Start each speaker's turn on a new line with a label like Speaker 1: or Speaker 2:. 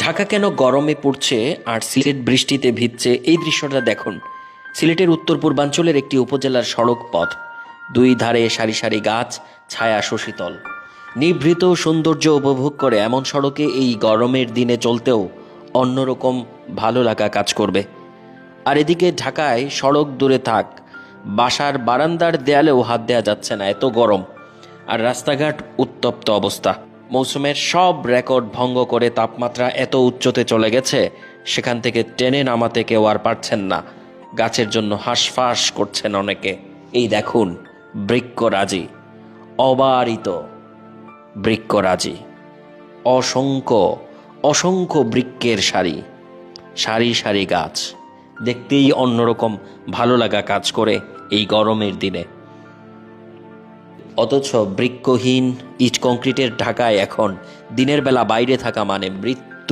Speaker 1: ঢাকা কেন গরমে পড়ছে আর সিলেট বৃষ্টিতে ভিজছে, এই দৃশ্যটা দেখুন। সিলেটের উত্তর পূর্বাঞ্চলের একটি উপজেলার সড়ক পথ, দুই ধারে সারি সারি গাছ, ছায়া শশীতল, নিভৃত সৌন্দর্য উপভোগ করে এমন সড়কে এই গরমের দিনে চলতেও অন্যরকম ভালো লাগা কাজ করবে। আর এদিকে ঢাকায় সড়ক দূরে থাক, বাসার বারান্দার দেয়ালেও হাত দেওয়া যাচ্ছে না, এত গরম। আর রাস্তাঘাট উত্তপ্ত অবস্থা। মৌসুমের সব রেকর্ড ভঙ্গ করে তাপমাত্রা এত উচ্চতে চলে গেছে, সেখান থেকে টেনে নামাতে কেউ আর পারছেন না। গাছের জন্য হাঁসফাঁস করছেন অনেকে। এই দেখুন, বৃক্ষরাজি, অবারিত বৃক্ষরাজি, অসংখ্য অসংখ্য বৃক্ষের সারি, সারি সারি গাছ, দেখতেই অন্যরকম ভালো লাগা কাজ করে এই গরমের দিনে। অথচ বৃক্ষহীন ইট কংক্রিটের ঢাকায় এখন দিনের বেলা বাইরে থাকা মানে মৃত্যু।